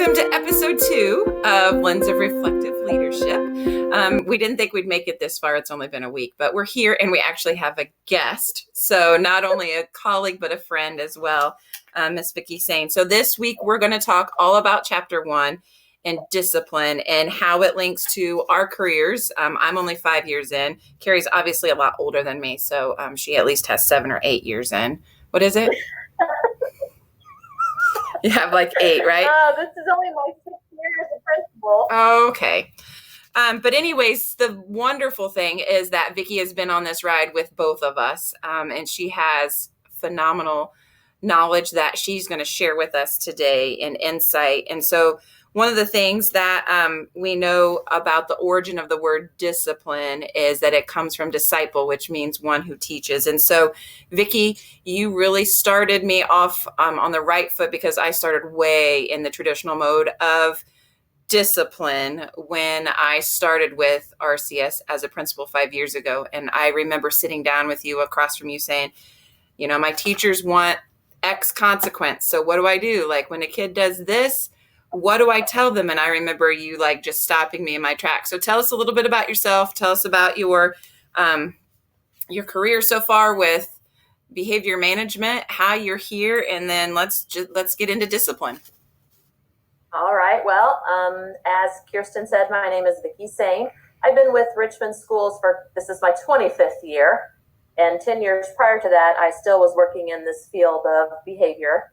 Welcome to episode 2 of Lens of Reflective Leadership. We didn't think we'd make it this far. It's only been a week, but we're here and we actually have a guest. So not only a colleague, but a friend as well, Miss Vicki Sayne. So this week we're going to talk all about chapter 1 and discipline and how it links to our careers. I'm only 5 years in. Carrie's obviously a lot older than me, so she at least has 7 or 8 years in. What is it? You have like 8, right? This is only my 6th year as a principal. Okay. But anyways, the wonderful thing is that Vicki has been on this ride with both of us, and she has phenomenal knowledge that she's going to share with us today and insight. And so one of the things that we know about the origin of the word discipline is that it comes from disciple, which means one who teaches. And so, Vicki, you really started me off on the right foot because I started way in the traditional mode of discipline when I started with RCS as a principal 5 years ago. And I remember sitting down with you across from you saying, you know, my teachers want X consequence. So what do I do? Like when a kid does this, what do I tell them? And I remember you like just stopping me in my tracks. So tell us a little bit about yourself. Tell us about your career so far with behavior management, how you're here, and then let's get into discipline. All right. Well, as Kirsten said, my name is Vicki Sayne. I've been with Richmond Schools this is my 25th year. And 10 years prior to that, I still was working in this field of behavior.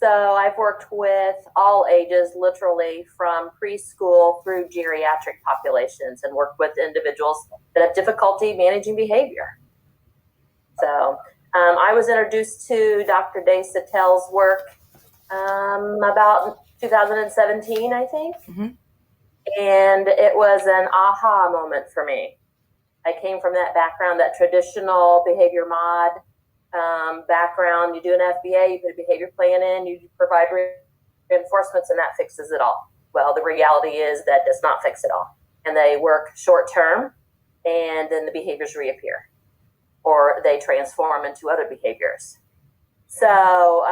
So I've worked with all ages, literally from preschool through geriatric populations, and worked with individuals that have difficulty managing behavior. So I was introduced to Dr. Desautels' work about 2017, I think. Mm-hmm. And it was an aha moment for me. I came from that background, that traditional behavior mod background. You do an FBA, you put a behavior plan in, you provide reinforcements, and that fixes it all. Well, the reality is that does not fix it all. And they work short term, and then the behaviors reappear, or they transform into other behaviors. So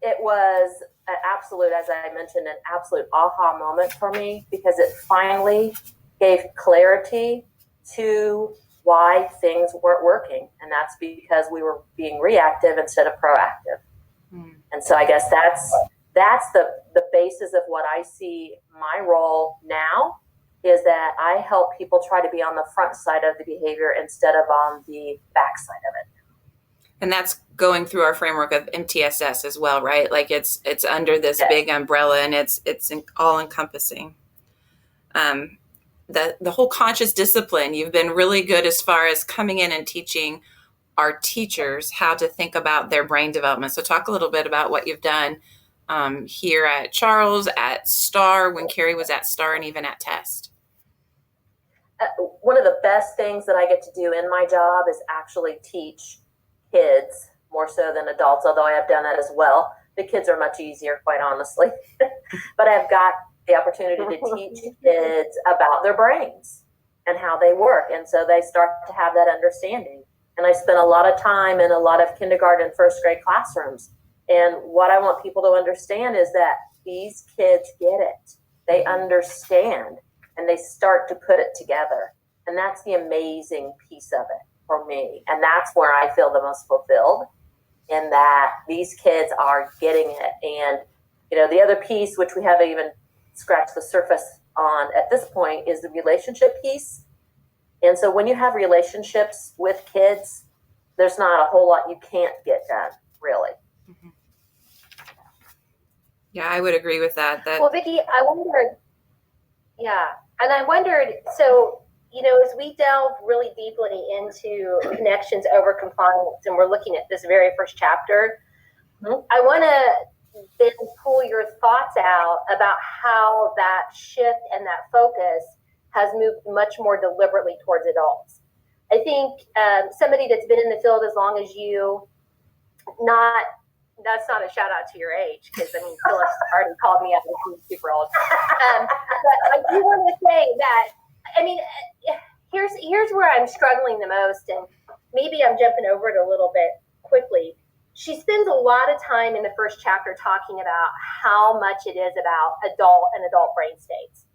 it was an absolute, as I mentioned, an absolute aha moment for me, because it finally gave clarity to why things weren't working. And that's because we were being reactive instead of proactive. And so I guess that's the basis of what I see my role now, is that I help people try to be on the front side of the behavior instead of on the back side of it. And that's going through our framework of MTSS as well, right? Like it's under this big umbrella, and it's all encompassing. The whole conscious discipline, you've been really good as far as coming in and teaching our teachers how to think about their brain development. So talk a little bit about what you've done here at Charles, at STAR, when Carrie was at STAR, and even at TEST. One of the best things that I get to do in my job is actually teach kids more so than adults, although I have done that as well. The kids are much easier, quite honestly. But I've got the opportunity to teach kids about their brains and how they work. And so they start to have that understanding. And I spent a lot of time in a lot of kindergarten, first grade classrooms. And what I want people to understand is that these kids get it. They understand, and they start to put it together. And that's the amazing piece of it for me. And that's where I feel the most fulfilled, in that these kids are getting it. And, you know, the other piece, which we haven't even scratched the surface on at this point, is the relationship piece. And so when you have relationships with kids, there's not a whole lot you can't get done, really. Mm-hmm. Yeah, I would agree with that. Well, Vicki, I wondered, so, you know, as we delve really deeply into connections over compliance, and we're looking at this very first chapter, I want to then pull your thoughts out about how that shift and that focus has moved much more deliberately towards adults. I think somebody that's been in the field as long as you, that's not a shout out to your age, because I mean, Phyllis already called me out as being super old. But I do want to say that, I mean, here's where I'm struggling the most, and maybe I'm jumping over it a little bit quickly. she spends a lot of time in the first chapter talking about how much it is about adult and adult brain states.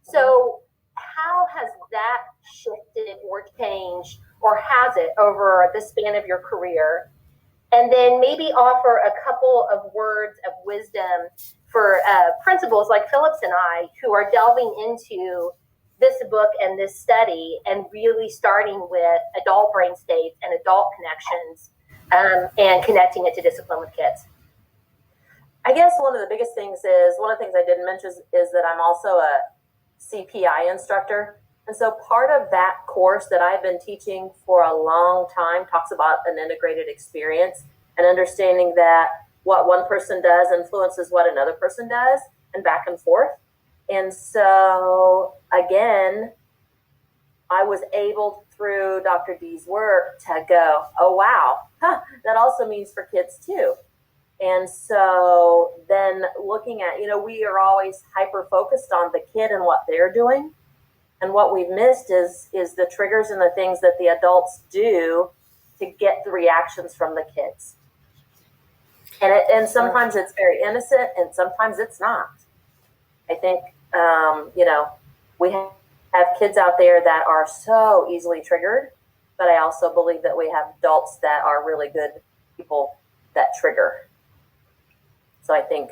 So how has that shifted or changed, or has it, over the span of your career? And then maybe offer a couple of words of wisdom for principals like Phillips and I, who are delving into this book and this study and really starting with adult brain states and adult connections, and connecting it to discipline with kids. I guess one of the biggest things is, one of the things I didn't mention is that I'm also a CPI instructor. And so part of that course that I've been teaching for a long time talks about an integrated experience and understanding that what one person does influences what another person does, and back and forth. And so, again, I was able, through Dr. D's work, to go, oh, wow, that also means for kids too. And so then looking at, we are always hyper-focused on the kid and what they're doing. And what we've missed is the triggers and the things that the adults do to get the reactions from the kids. And sometimes it's very innocent, and sometimes it's not. I think, we have kids out there that are so easily triggered, but I also believe that we have adults that are really good people that trigger. So I think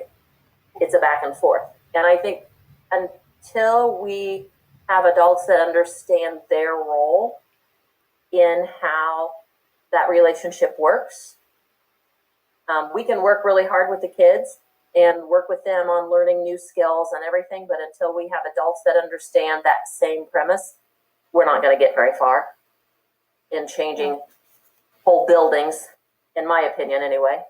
it's a back and forth. And I think until we have adults that understand their role in how that relationship works, we can work really hard with the kids and work with them on learning new skills and everything. But until we have adults that understand that same premise, we're not going to get very far in changing whole buildings, in my opinion, anyway.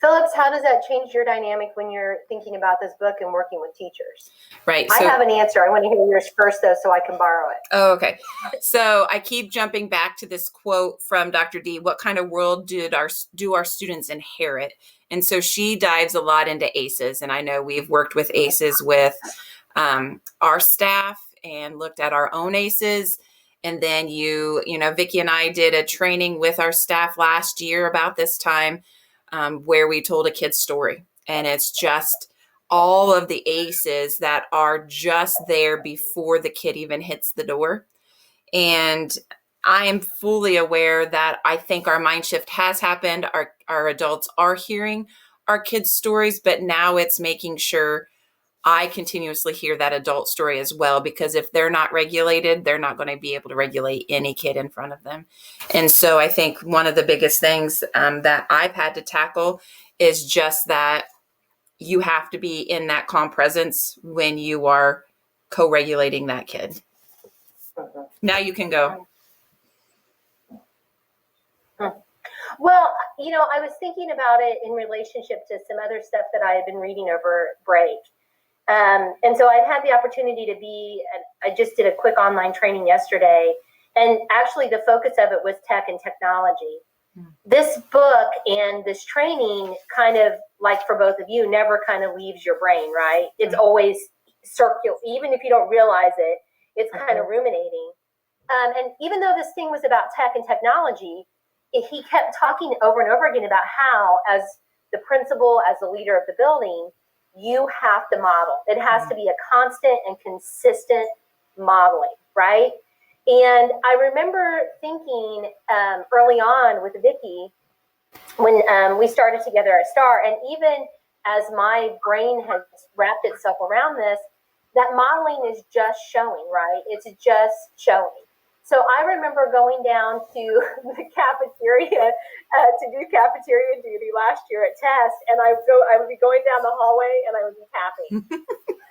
Phillips, how does that change your dynamic when you're thinking about this book and working with teachers? Right. I have an answer. I want to hear yours first, though, so I can borrow it. Oh, okay. So I keep jumping back to this quote from Dr. D. What kind of world do our students inherit? And so she dives a lot into ACEs. And I know we've worked with ACEs with our staff and looked at our own ACEs. And then Vicki and I did a training with our staff last year about this time, where we told a kid's story. And it's just all of the ACEs that are just there before the kid even hits the door. And I am fully aware that I think our mind shift has happened. Our adults are hearing our kids' stories, but now it's making sure I continuously hear that adult story as well, because if they're not regulated, they're not going to be able to regulate any kid in front of them. And so I think one of the biggest things that I've had to tackle is just that you have to be in that calm presence when you are co-regulating that kid. Now you can go. Well, I was thinking about it in relationship to some other stuff that I had been reading over break. And so I had the opportunity I just did a quick online training yesterday, and actually the focus of it was tech and technology. This book and this training, kind of like for both of you, never kind of leaves your brain, right? It's always circular, even if you don't realize it, it's kind of ruminating. And even though this thing was about tech and technology, he kept talking over and over again about how, as the principal, as the leader of the building, you have to model. It has to be a constant and consistent modeling, right? And I remember thinking early on with Vicki, when we started together at STAR, and even as my brain has wrapped itself around this, that modeling is just showing, right? It's just showing. So I remember going down to the cafeteria to do cafeteria duty last year at Test, and I would be going down the hallway and I would be tapping.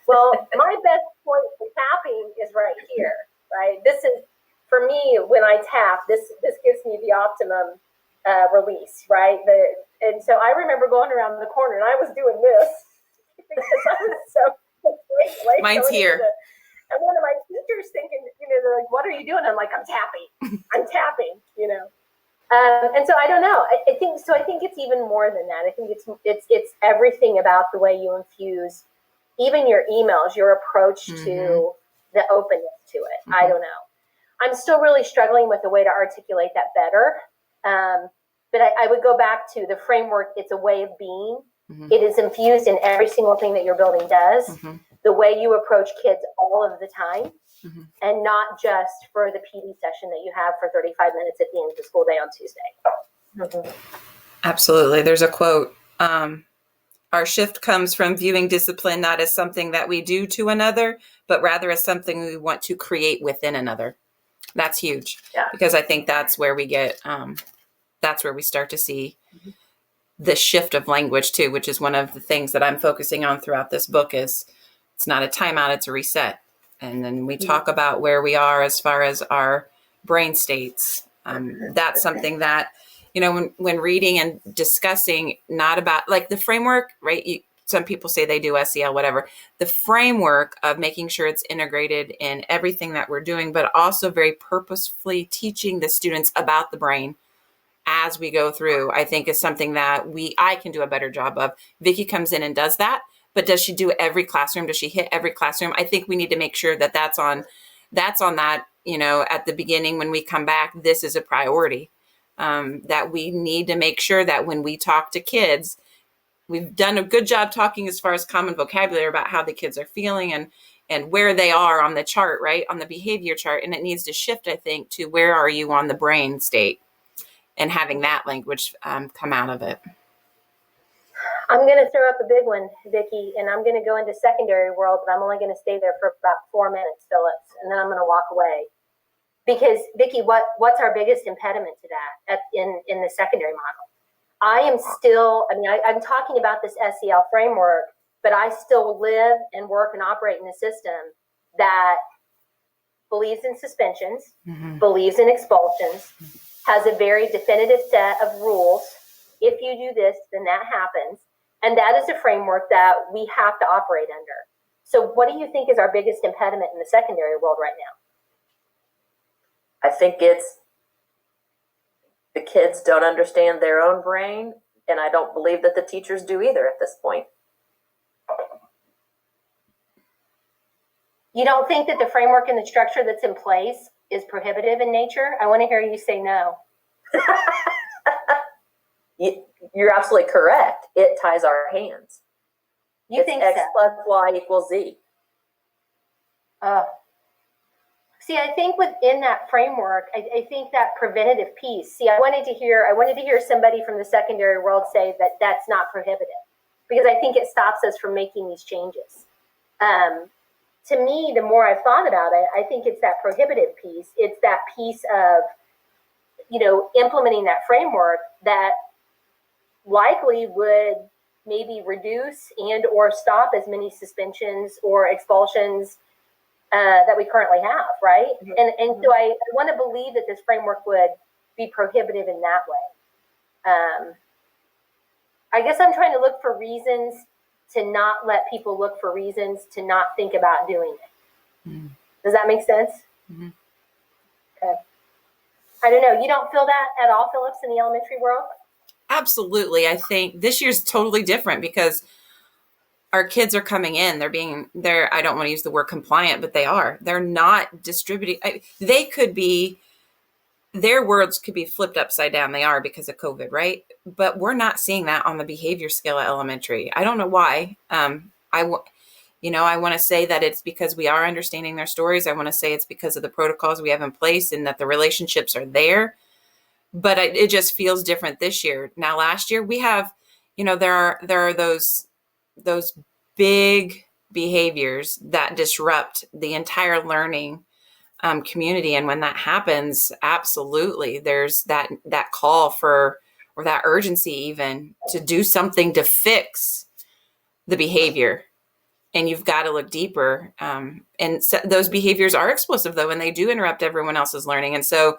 Well, my best point for tapping is right here, right? This is, for me, when I tap, this gives me the optimum release, right? And so I remember going around the corner and I was doing this because I was so late. Mine's here. And one of my teachers thinking, they're like, "What are you doing?" I'm like, "I'm tapping. I'm tapping." And so I don't know. I think it's even more than that. I think it's everything about the way you infuse, even your emails, your approach to the openness to it. I don't know. I'm still really struggling with the way to articulate that better. but I would go back to the framework. It's a way of being. Mm-hmm. It is infused in every single thing that your building does. Mm-hmm. The way you approach kids all of the time, Mm-hmm. and not just for the PD session that you have for 35 minutes at the end of the school day on Tuesday. Mhm. Absolutely. There's a quote. Our shift comes from viewing discipline not as something that we do to another, but rather as something we want to create within another. That's huge. Yeah. Because I think that's where we get, that's where we start to see the shift of language too, which is one of the things that I'm focusing on throughout this book. Is it's not a timeout, it's a reset. And then we talk about where we are as far as our brain states. That's something that, you know, when reading and discussing, not about like the framework, right? Some people say they do SEL, whatever. The framework of making sure it's integrated in everything that we're doing, but also very purposefully teaching the students about the brain as we go through, I think is something that I can do a better job of. Vicki comes in and does that, but does she do every classroom? Does she hit every classroom? I think we need to make sure that that's on that, you know, at the beginning when we come back, this is a priority. That we need to make sure that when we talk to kids, we've done a good job talking as far as common vocabulary about how the kids are feeling and where they are on the chart, right? On the behavior chart. And it needs to shift, I think, to where are you on the brain state? And having that language come out of it. I'm going to throw up a big one, Vicki, and I'm going to go into secondary world, but I'm only going to stay there for about 4 minutes, Phillips, and then I'm going to walk away. Because Vicki, what's our biggest impediment to that in the secondary model? I am still, I'm talking about this SEL framework, but I still live and work and operate in a system that believes in suspensions, believes in expulsions, has a very definitive set of rules. If you do this, then that happens. And that is a framework that we have to operate under. So what do you think is our biggest impediment in the secondary world right now? I think it's the kids don't understand their own brain, and I don't believe that the teachers do either at this point. You don't think that the framework and the structure that's in place is prohibitive in nature? I want to hear you say no. You're absolutely correct. It ties our hands. You think X so? plus Y equals Z. See, I think within that framework, I think that preventative piece. See, I wanted to hear somebody from the secondary world say that that's not prohibitive, because I think it stops us from making these changes. To me, the more I've thought about it, I think it's that prohibitive piece. It's that piece of, you know, implementing that framework that likely would maybe reduce and or stop as many suspensions or expulsions that we currently have, right? And so I want to believe that this framework would be prohibitive in that way. I guess I'm trying to look for reasons to not let people look for reasons to not think about doing it. Does that make sense? Okay. I don't know. You don't feel that at all, Phillips, in the elementary world? Absolutely. I think this year's totally different because our kids are coming in. They're I don't want to use the word compliant, but they are. They're not distributing. They could be, their words could be flipped upside down. They are because of COVID, right? But we're not seeing that on the behavior scale at elementary. I don't know why. I want to say that it's because we are understanding their stories. I want to say it's because of the protocols we have in place and that the relationships are there. But it just feels different this year. Now, last year we have, there are those big behaviors that disrupt the entire learning community. And when that happens, absolutely, there's that call for, or that urgency even to do something to fix the behavior. And you've got to look deeper. And so those behaviors are explosive though, and they do interrupt everyone else's learning. And so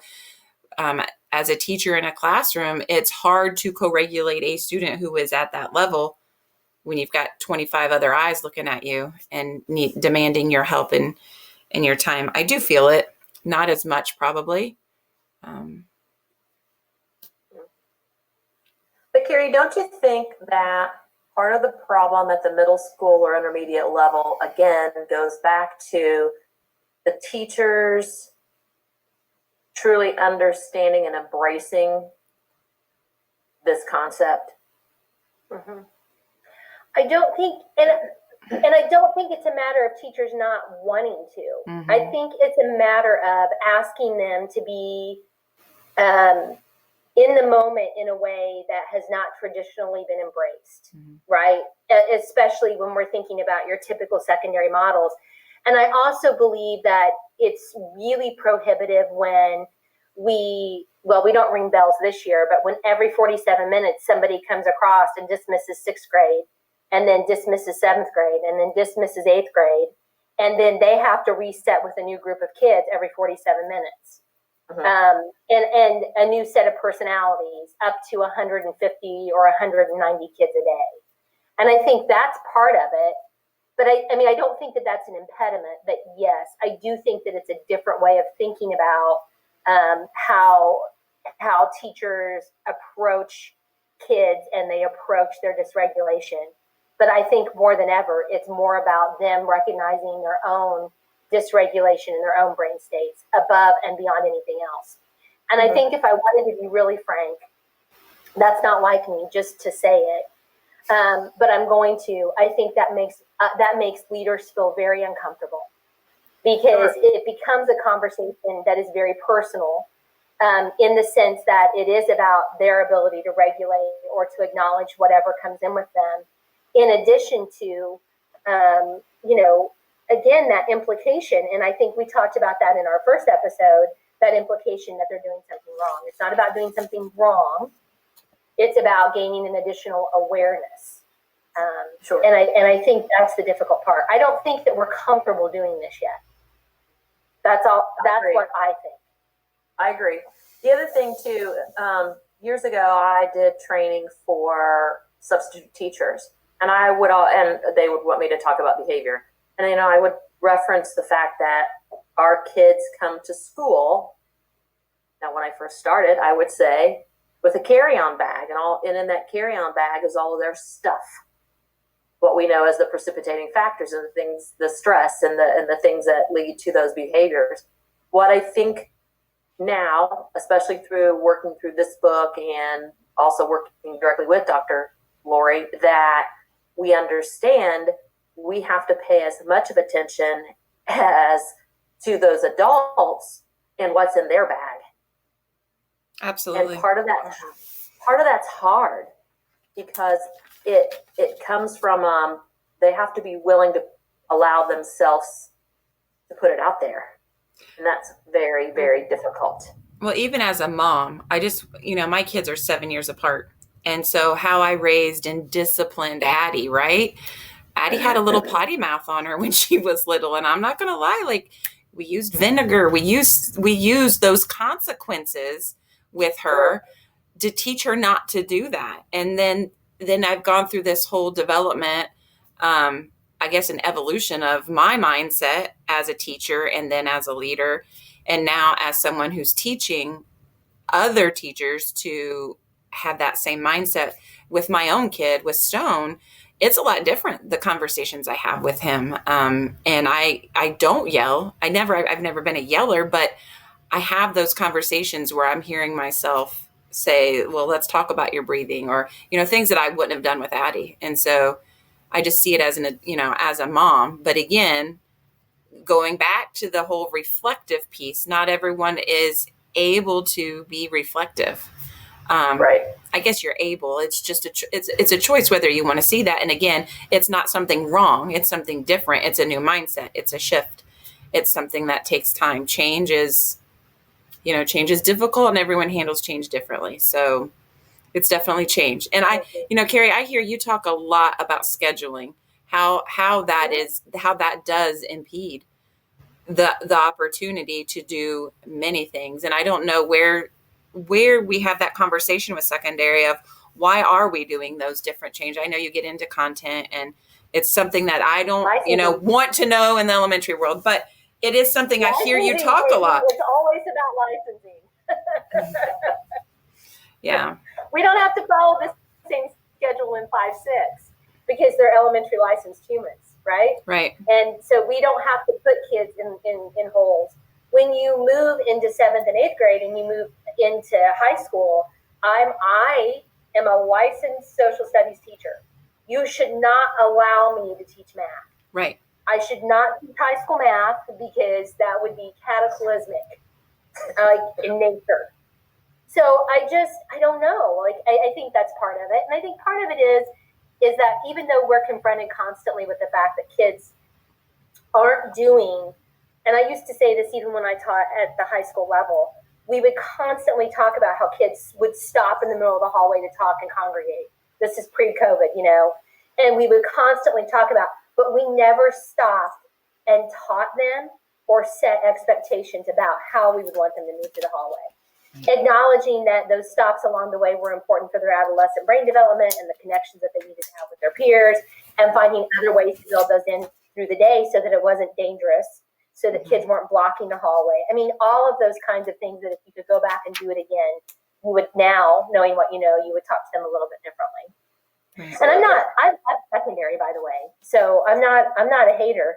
as a teacher in a classroom, it's hard to co-regulate a student who is at that level when you've got 25 other eyes looking at you and demanding your help and your time. I do feel it, not as much probably. But Carrie, don't you think that part of the problem at the middle school or intermediate level, again, goes back to the teachers truly understanding and embracing this concept? Mm-hmm. I don't think, and I don't think it's a matter of teachers not wanting to. Mm-hmm. I think it's a matter of asking them to be in the moment in a way that has not traditionally been embraced, mm-hmm. right? Especially when we're thinking about your typical secondary models. And I also believe that it's really prohibitive when we don't ring bells this year, but when every 47 minutes somebody comes across and dismisses sixth grade, and then dismisses seventh grade, and then dismisses eighth grade, and then they have to reset with a new group of kids every 47 minutes. Mm-hmm. And a new set of personalities up to 150 or 190 kids a day. And I think that's part of it. But I mean, I don't think that that's an impediment. But yes, I do think that it's a different way of thinking about how teachers approach kids and they approach their dysregulation. But I think more than ever, it's more about them recognizing their own dysregulation in their own brain states above and beyond anything else. And I think if I wanted to be really frank, that's not like me just to say it. But I'm going to. I think that makes leaders feel very uncomfortable because it becomes a conversation that is very personal, in the sense that it is about their ability to regulate or to acknowledge whatever comes in with them. In addition to, again, that implication, and I think we talked about that in our first episode, that implication that they're doing something wrong. It's not about doing something wrong. It's about gaining an additional awareness. Sure. And I think that's the difficult part. I don't think that we're comfortable doing this yet. That's all. That's what I think. I agree. The other thing too, years ago, I did training for substitute teachers, and they would want me to talk about behavior. And I would reference the fact that our kids come to school. Now, when I first started, I would say with a carry-on bag, and in that carry-on bag is all of their stuff. What we know as the precipitating factors and the things, the stress and the things that lead to those behaviors. What I think now, especially through working through this book and also working directly with Dr. Lori, that we understand we have to pay as much of attention as to those adults and what's in their bag. Absolutely. And part of that's hard because it comes from they have to be willing to allow themselves to put it out there. And that's very, very difficult. Well, even as a mom, my kids are 7 years apart. And so how I raised and disciplined Addie, right? Addie had a little potty mouth on her when she was little. And I'm not going to lie, like we used vinegar. We used those consequences with her to teach her not to do that. And then I've gone through this whole development, I guess an evolution of my mindset as a teacher and then as a leader. And now as someone who's teaching other teachers to have that same mindset with my own kid, with Stone, it's a lot different, the conversations I have with him. And I don't yell. I've never been a yeller, but I have those conversations where I'm hearing myself say, well, let's talk about your breathing, or, things that I wouldn't have done with Addie. And so I just see it as as a mom. But again, going back to the whole reflective piece, not everyone is able to be reflective. Right. I guess you're able. It's just it's a choice whether you want to see that. And again, it's not something wrong. It's something different. It's a new mindset. It's a shift. It's something that takes time. Change is difficult, and everyone handles change differently. So it's definitely change. And Carrie, I hear you talk a lot about scheduling, how that does impede the opportunity to do many things. And I don't know where we have that conversation with secondary of why are we doing those different changes. I know you get into content, and it's something that I don't, want to know in the elementary world, but it is something I hear you talk a lot. It's always about licensing. Yeah. We don't have to follow the same schedule in 5-6 because they're elementary licensed humans, right? Right. And so we don't have to put kids in holes. When you move into 7th and 8th grade and you move into high school, I am a licensed social studies teacher. You should not allow me to teach math. Right. I should not teach high school math because that would be cataclysmic, in nature. So I don't know. Like, I think that's part of it. And I think part of it is that even though we're confronted constantly with the fact that kids aren't doing, and I used to say this even when I taught at the high school level, we would constantly talk about how kids would stop in the middle of the hallway to talk and congregate. This is pre-COVID, and we would constantly talk about, but we never stopped and taught them or set expectations about how we would want them to move to the hallway. Acknowledging that those stops along the way were important for their adolescent brain development and the connections that they needed to have with their peers, and finding other ways to build those in through the day so that it wasn't dangerous, so that kids weren't blocking the hallway. I mean, all of those kinds of things that if you could go back and do it again, you would now, knowing what you know, you would talk to them a little bit differently. Right. And I'm secondary, by the way, so I'm not a hater.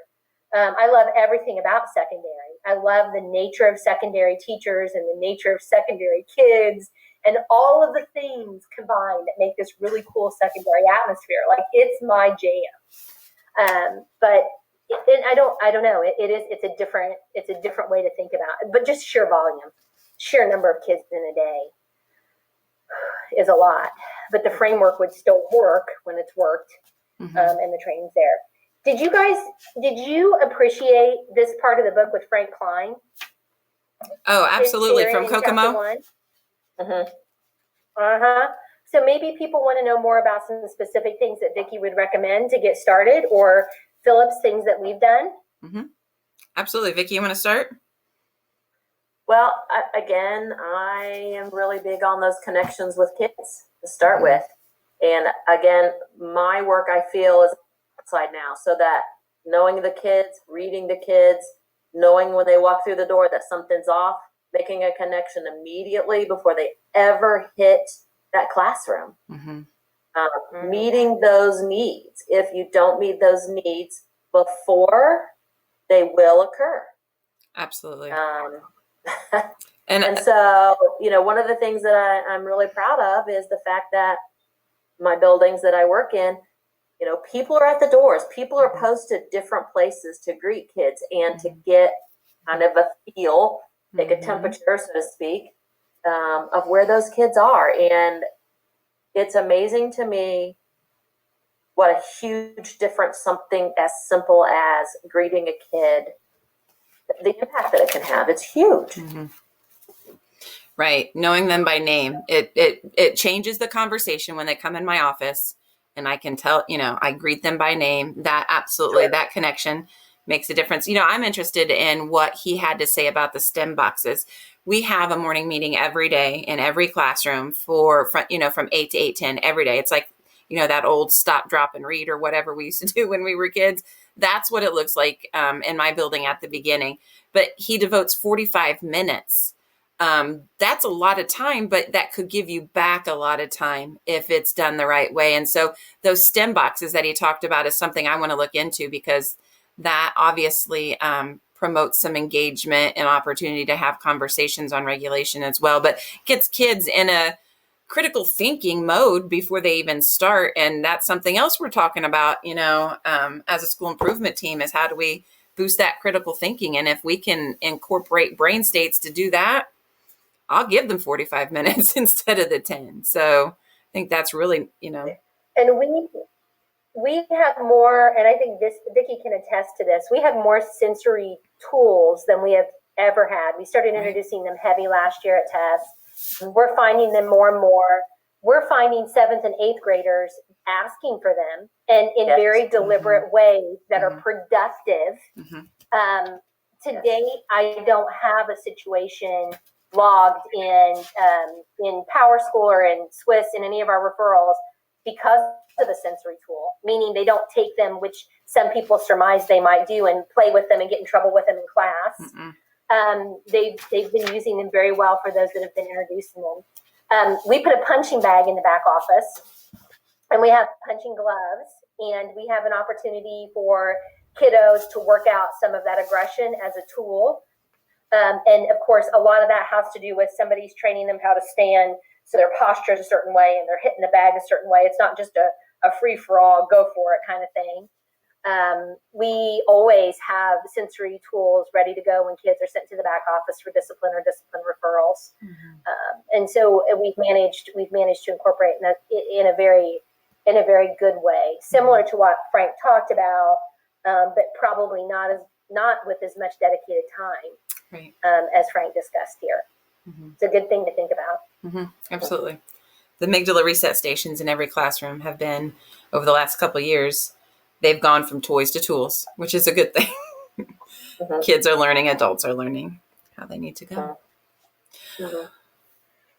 I love everything about secondary. I love the nature of secondary teachers and the nature of secondary kids and all of the things combined that make this really cool secondary atmosphere. Like, it's my jam. But I don't know. It's a different way to think about it. But just sheer volume, sheer number of kids in a day is a lot. But the framework would still work when it's worked, and the training's there. Did you appreciate this part of the book with Frank Klein? Oh, absolutely. From Kokomo? So maybe people want to know more about some specific things that Vicki would recommend to get started, or Philip's things that we've done. Absolutely. Vicki, you want to start? Well, again, I am really big on those connections with kids to start with. And again, my work, I feel, is outside now, so that knowing the kids, reading the kids, knowing when they walk through the door that something's off, making a connection immediately before they ever hit that classroom. Meeting those needs. If you don't meet those needs before, they will occur. Absolutely. And so, one of the things that I'm really proud of is the fact that my buildings that I work in, people are at the doors. People are posted different places to greet kids and to get kind of a feel, take a temperature, so to speak, of where those kids are. And it's amazing to me what a huge difference something as simple as greeting a kid, the impact that it can have. It's huge. Right. Knowing them by name, it changes the conversation when they come in my office, and I can tell, I greet them by name. That absolutely, that connection makes a difference. I'm interested in what he had to say about the STEM boxes. We have a morning meeting every day in every classroom from 8 to 8:10 every day. It's like, that old stop, drop, and read or whatever we used to do when we were kids. That's what it looks like in my building at the beginning. But he devotes 45 minutes. That's a lot of time, but that could give you back a lot of time if it's done the right way. And so those STEM boxes that he talked about is something I want to look into, because that obviously promotes some engagement and opportunity to have conversations on regulation as well, but gets kids in a critical thinking mode before they even start. And that's something else we're talking about, as a school improvement team, is how do we boost that critical thinking? And if we can incorporate brain states to do that, I'll give them 45 minutes instead of the 10. So I think that's really, And we have more, and I think Vicki can attest to this, we have more sensory tools than we have ever had. We started introducing them heavy last year at TESS. We're finding them more and more. We're finding 7th and 8th graders asking for them, and in very deliberate ways that are productive. Today, I don't have a situation logged in PowerSchool or in Swiss in any of our referrals because of a sensory tool, meaning they don't take them, which some people surmise they might do, and play with them and get in trouble with them in class. They've been using them very well for those that have been introducing them. We put a punching bag in the back office, and we have punching gloves, and we have an opportunity for kiddos to work out some of that aggression as a tool. And of course, a lot of that has to do with somebody's training them how to stand So their posture is a certain way and they're hitting the bag a certain way. It's not just a free-for-all, go for it kind of thing. We always have sensory tools ready to go when kids are sent to the back office for discipline or discipline referrals. And so we've managed to incorporate that in a very good way, similar to what Frank talked about, but probably not with as much dedicated time, Right. As Frank discussed here. It's a good thing to think about. Absolutely. The amygdala reset stations in every classroom have been, over the last couple of years, they've gone from toys to tools, which is a good thing. Kids are learning, adults are learning how they need to go.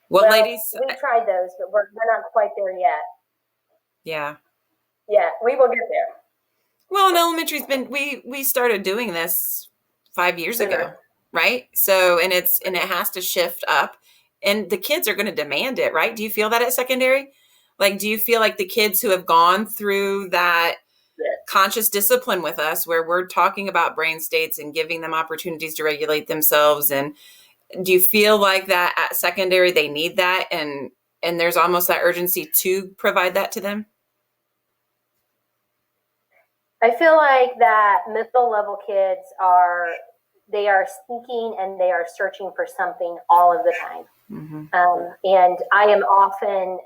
Well, ladies, we tried those, but we're not quite there yet. Yeah, we will get there. Well, in elementary's been we started doing this 5 years ago, right? So and it has to shift up, and the kids are going to demand it, right? Do you feel that at secondary? Like, do you feel like the kids who have gone through that conscious discipline with us, where we're talking about brain states and giving them opportunities to regulate themselves, and do you feel like that at secondary they need that, and there's almost that urgency to provide that to them? I feel like that middle level kids are seeking and they are searching for something all of the time. And I am often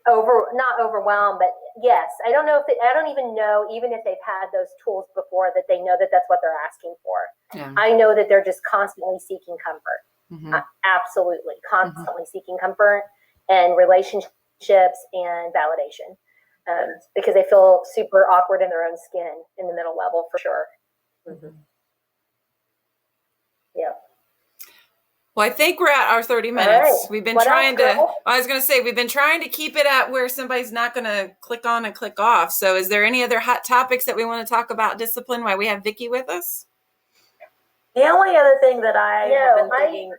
not overwhelmed, but yes, I don't even know, even if they've had those tools before, that they know that that's what they're asking for. Yeah. I know that they're just constantly seeking comfort. Absolutely. Constantly seeking comfort and relationships and validation. Because they feel super awkward in their own skin in the middle level, for sure. Yeah. Well, I think we're at our 30 minutes. Right. We've been I was going to say, we've been trying to keep it at where somebody's not going to click on and click off. So is there any other hot topics that we want to talk about discipline while we have Vicki with us? The only other thing that I have been thinking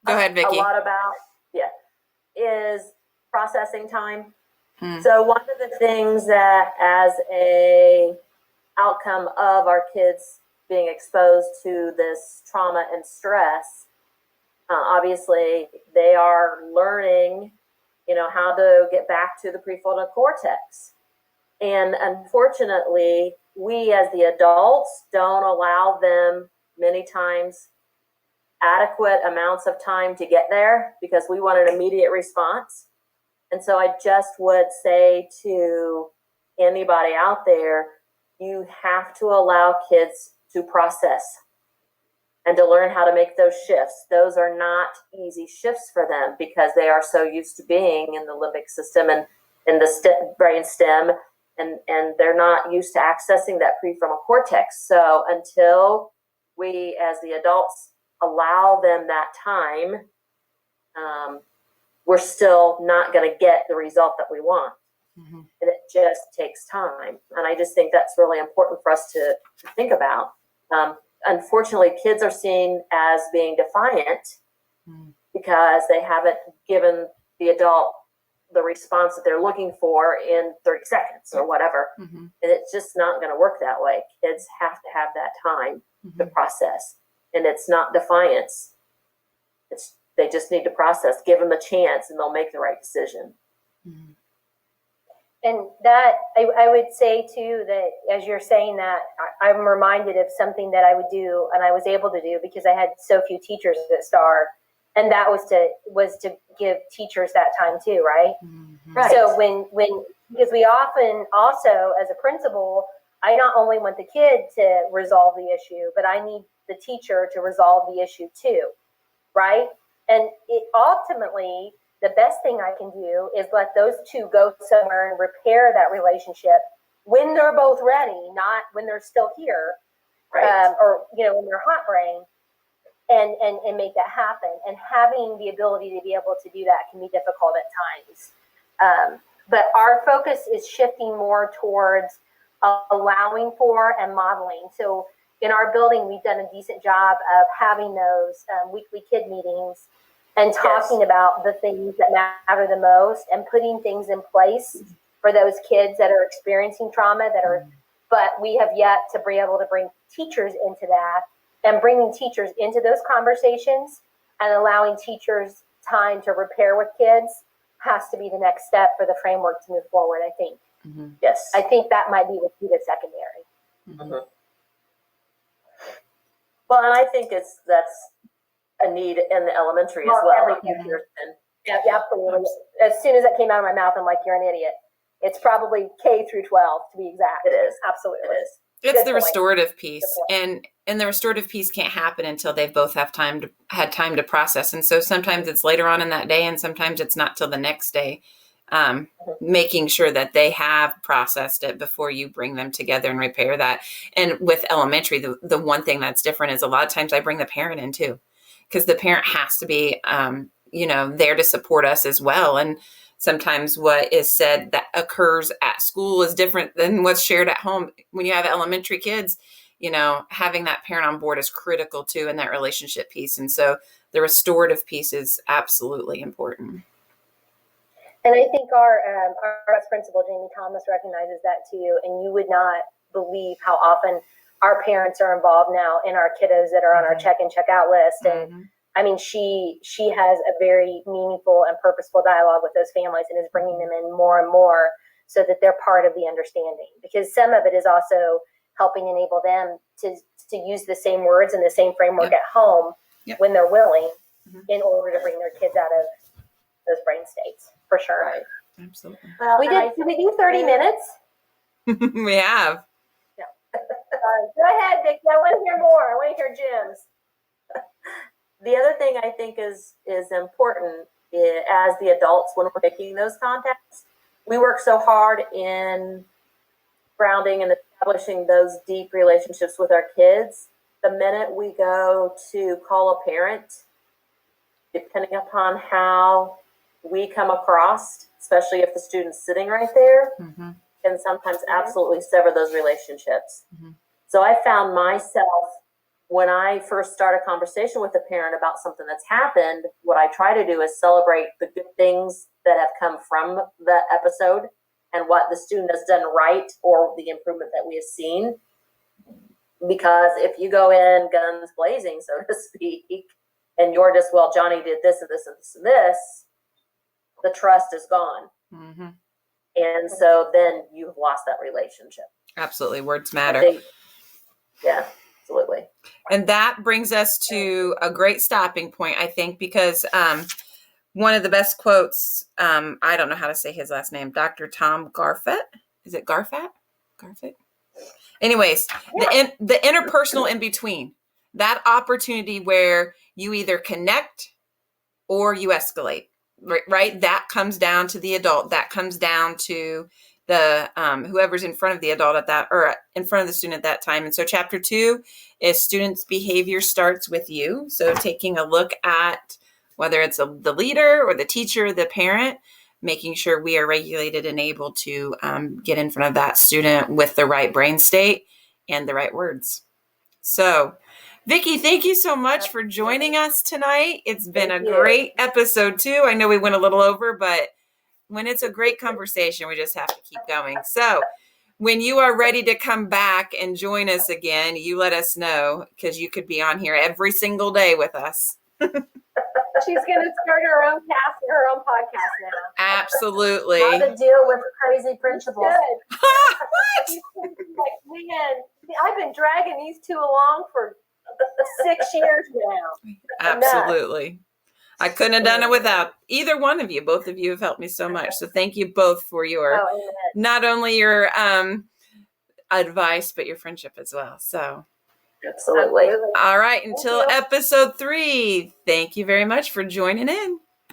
Go ahead, Vicki. a lot about is processing time. So one of the things that, as a outcome of our kids being exposed to this trauma and stress, obviously they are learning, how to get back to the prefrontal cortex. And unfortunately, we as the adults don't allow them many times adequate amounts of time to get there because we want an immediate response. And so I just would say to anybody out there, you have to allow kids to process and to learn how to make those shifts. Those are not easy shifts for them because they are so used to being in the limbic system and in the brain stem, and they're not used to accessing that prefrontal cortex. So until we as the adults allow them that time, we're still not going to get the result that we want. And it just takes time. And I just think that's really important for us to think about. Unfortunately, kids are seen as being defiant because they haven't given the adult the response that they're looking for in 30 seconds or whatever. And it's just not going to work that way. Kids have to have that time to process. And it's not defiance. They just need to process, give them a chance, and they'll make the right decision. And that, I would say too, that as you're saying that, I'm reminded of something that I would do and I was able to do because I had so few teachers at STAR. And that was to give teachers that time too, right? Right. So because we often also, as a principal, I not only want the kid to resolve the issue, but I need the teacher to resolve the issue too, right? And ultimately, the best thing I can do is let those two go somewhere and repair that relationship when they're both ready, not when they're still here, right. Or when they're hot brain, and make that happen. And having the ability to be able to do that can be difficult at times. But our focus is shifting more towards allowing for and modeling. So in our building, we've done a decent job of having those weekly kid meetings and talking about the things that matter the most and putting things in place for those kids that are experiencing trauma but we have yet to be able to bring teachers into that, and bringing teachers into those conversations and allowing teachers time to repair with kids has to be the next step for the framework to move forward, I think. Mm-hmm. Yes. I think that might be the key to secondary. Mm-hmm. Well, and I think that's a need in the elementary as well. Yeah, absolutely. As soon as that came out of my mouth, I'm like, you're an idiot. It's probably K through 12 to be exact. It is. Absolutely. It is. It's the restorative piece, and the restorative piece can't happen until they both have had time to process. And so sometimes it's later on in that day, and sometimes it's not till the next day. Making sure that they have processed it before you bring them together and repair that. And with elementary, the one thing that's different is a lot of times I bring the parent in too, because the parent has to be, there to support us as well. And sometimes what is said that occurs at school is different than what's shared at home. When you have elementary kids, having that parent on board is critical too in that relationship piece. And so the restorative piece is absolutely important. And I think our best principal, Jamie Thomas, recognizes that too. And you would not believe how often our parents are involved now in our kiddos that are on our check-in, check-out list. And I mean, she has a very meaningful and purposeful dialogue with those families and is bringing them in more and more so that they're part of the understanding. Because some of it is also helping enable them to use the same words and the same framework at home when they're willing in order to bring their kids out of those brain states, for sure. Right. Absolutely. Well, did we do 30 minutes? We have. Yeah. Go ahead, Vicki. I want to hear more. I want to hear Jim's. The other thing I think is important as the adults when we're making those contacts, we work so hard in grounding and establishing those deep relationships with our kids. The minute we go to call a parent, depending upon how we come across, especially if the student's sitting right there, can sometimes absolutely sever those relationships. So I found myself, when I first start a conversation with a parent about something that's happened, what I try to do is celebrate the good things that have come from the episode and what the student has done right or the improvement that we have seen. Because if you go in guns blazing, so to speak, and you're just, well, Johnny did this and this and this and this, the trust is gone. And so then you've lost that relationship. Absolutely. Words matter. Yeah, absolutely. And that brings us to a great stopping point, I think, because one of the best quotes, I don't know how to say his last name, Dr. Tom Garfet. Is it Garfet? Garfet? Anyways, the interpersonal in between, that opportunity where you either connect or you escalate, right? That comes down to the adult. That comes down to the whoever's in front of the adult at that, or in front of the student at that time. And so chapter 2 is students' behavior starts with you. So taking a look at whether it's the leader or the teacher, the parent, making sure we are regulated and able to get in front of that student with the right brain state and the right words. So Vicki, thank you so much for joining us tonight. It's been a great episode too. I know we went a little over, but when it's a great conversation, we just have to keep going. So when you are ready to come back and join us again, you let us know, because you could be on here every single day with us. She's going to start her own podcast now. Absolutely. How to deal with crazy principals. Good. What? Like, man, I've been dragging these two along for 6 years now. Absolutely. I couldn't have done it without either one of you. Both of you have helped me so much. So thank you both for your, not only your advice, but your friendship as well. So absolutely. All right. Until episode 3, thank you very much for joining in.